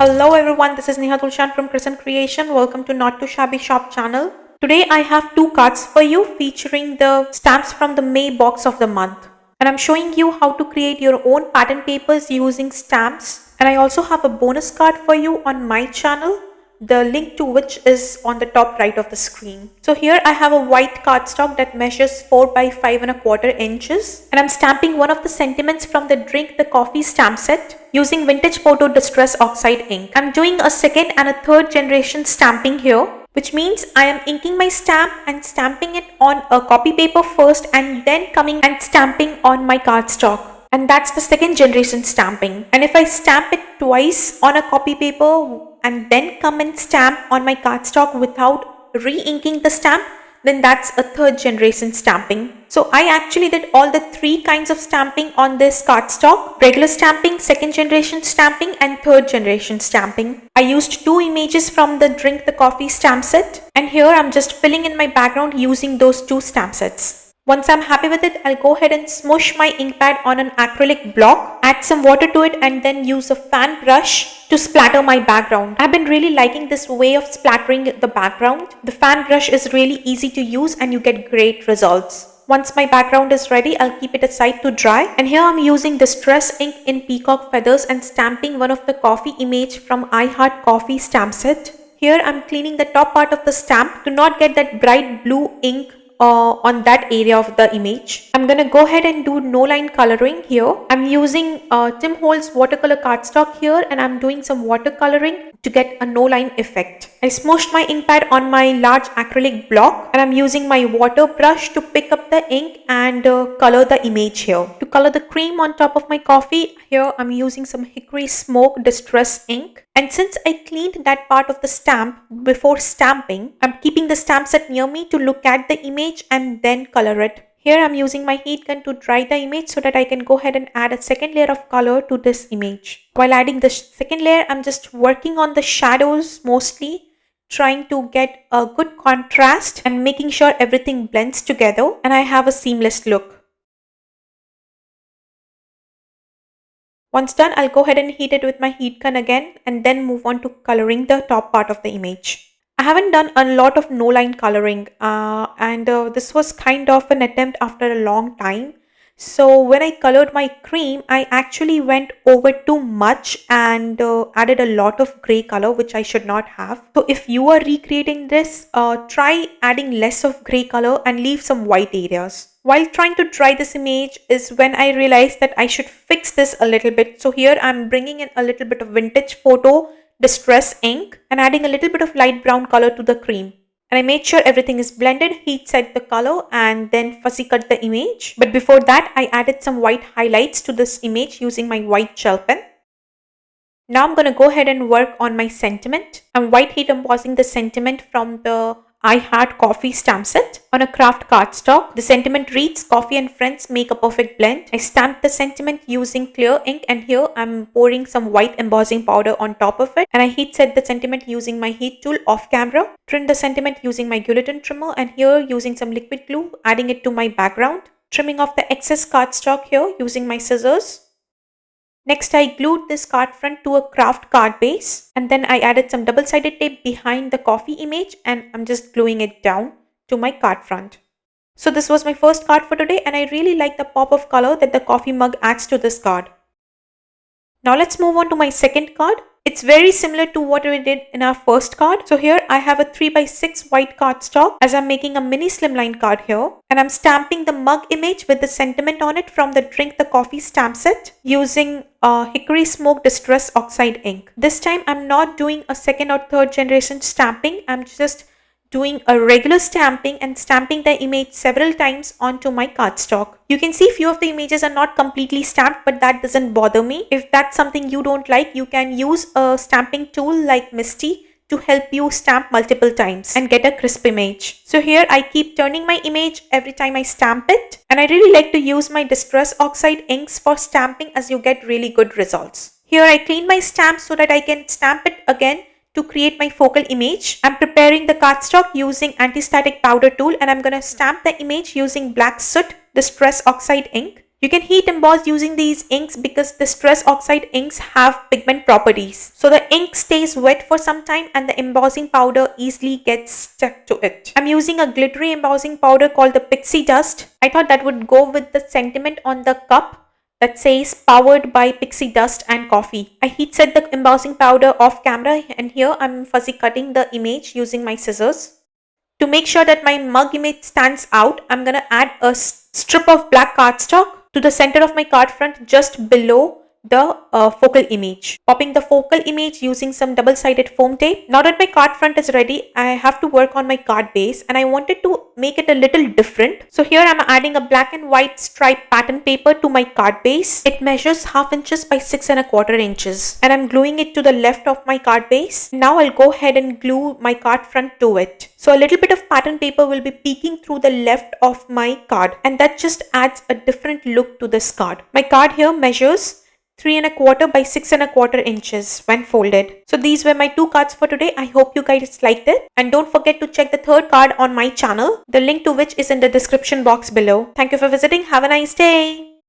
Hello everyone, this is Neha Tulsyan from Crescent Creation. Welcome to Not Too Shabby Shop channel. Today I have two cards for you featuring the stamps from the May box of the month. And I'm showing you how to create your own pattern papers using stamps. And I also have a bonus card for you on my channel, the link to which is on the top right of the screen. So here I have a white cardstock that measures 4 by 5¼ inches, and I'm stamping one of the sentiments from the Drink the Coffee stamp set using vintage photo distress oxide ink. I'm doing a second and a third generation stamping here, which means I am inking my stamp and stamping it on a copy paper first and then coming and stamping on my cardstock. And that's the second generation stamping. And if I stamp it twice on a copy paper and then come and stamp on my cardstock without re-inking the stamp, then that's a third generation stamping. So I actually did all the three kinds of stamping on this cardstock: regular stamping, second generation stamping, and third generation stamping. I used two images from the Drink the Coffee stamp set, and here I'm just filling in my background using those two stamp sets. Once I'm happy with it, I'll go ahead and smush my ink pad on an acrylic block, add some water to it, and then use a fan brush to splatter my background. I've been really liking this way of splattering the background. The fan brush is really easy to use and you get great results. Once my background is ready, I'll keep it aside to dry. And here I'm using Distress ink in peacock feathers and stamping one of the coffee image from I Heart Coffee stamp set. Here I'm cleaning the top part of the stamp to not get that bright blue ink on that area of the image. I'm gonna go ahead and do no line coloring here. I'm using Tim Holtz watercolor cardstock here, and I'm doing some watercoloring to get a no line effect. I smooshed my ink pad on my large acrylic block, and I'm using my water brush to pick up the ink and color the image here. To color the cream on top of my coffee, here I'm using some Hickory Smoke Distress ink. And since I cleaned that part of the stamp before stamping, I'm keeping the stamp set near me to look at the image and then color it. Here I'm using my heat gun to dry the image so that I can go ahead and add a second layer of color to this image. While adding the second layer, I'm just working on the shadows mostly, trying to get a good contrast and making sure everything blends together and I have a seamless look. Once done, I'll go ahead and heat it with my heat gun again and then move on to coloring the top part of the image. I haven't done a lot of no line coloring and this was kind of an attempt after a long time. So when I colored my cream, I actually went over too much and added a lot of gray color, which I should not have. So if you are recreating this, try adding less of gray color and leave some white areas. While trying to dry this image is when I realized that I should fix this a little bit. So here I'm bringing in a little bit of vintage photo distress ink and adding a little bit of light brown color to the cream. And I made sure everything is blended, heat set the color, and then fussy cut the image. But before that, I added some white highlights to this image using my white gel pen. Now I'm going to go ahead and work on my sentiment. I'm white heat embossing the sentiment from the I Heart Coffee stamp set on a craft cardstock. The sentiment reads, "Coffee and friends make a perfect blend." I stamped the sentiment using clear ink, and here I'm pouring some white embossing powder on top of it, and I heat set the sentiment using my heat tool off camera. Trim the sentiment using my guillotine trimmer, and here using some liquid glue, adding it to my background. Trimming off the excess cardstock here using my scissors. Next, I glued this card front to a craft card base, and then I added some double-sided tape behind the coffee image and I'm just gluing it down to my card front. So this was my first card for today, and I really like the pop of color that the coffee mug adds to this card. Now let's move on to my second card. It's very similar to what we did in our first card. So here I have a 3 by 6 white cardstock as I'm making a mini slimline card here, and I'm stamping the mug image with the sentiment on it from the Drink the Coffee stamp set using Hickory Smoke Distress Oxide ink. This time I'm not doing a second or third generation stamping. I'm just doing a regular stamping and stamping the image several times onto my cardstock. You can see few of the images are not completely stamped, but that doesn't bother me. If that's something you don't like, you can use a stamping tool like Misty to help you stamp multiple times and get a crisp image. So here I keep turning my image every time I stamp it, and I really like to use my Distress Oxide inks for stamping as you get really good results. Here I clean my stamp so that I can stamp it again to create my focal image. I'm preparing the cardstock using anti-static powder tool, and I'm going to stamp the image using Black Soot Distress Oxide ink. You can heat emboss using these inks because the stress oxide inks have pigment properties. So the ink stays wet for some time and the embossing powder easily gets stuck to it. I'm using a glittery embossing powder called the pixie dust. I thought that would go with the sentiment on the cup that says powered by pixie dust and coffee. I heat set the embossing powder off camera, and here I'm fuzzy cutting the image using my scissors. To make sure that my mug image stands out, I'm gonna add a strip of black cardstock to the center of my card front just below the focal image. Popping the focal image using some double-sided foam tape. Now that my card front is ready, I have to work on my card base, and I wanted to make it a little different. So here I'm adding a black and white striped pattern paper to my card base. It measures 1/2 inches by 6¼ inches, and I'm gluing it to the left of my card base. Now I'll go ahead and glue my card front to it. So a little bit of pattern paper will be peeking through the left of my card, and that just adds a different look to this card. My card here measures 3¼ by 6¼ inches when folded. So these were my 2 cards for today. I hope you guys liked it. And don't forget to check the 3rd card on my channel, the link to which is in the description box below. Thank you for visiting. Have a nice day.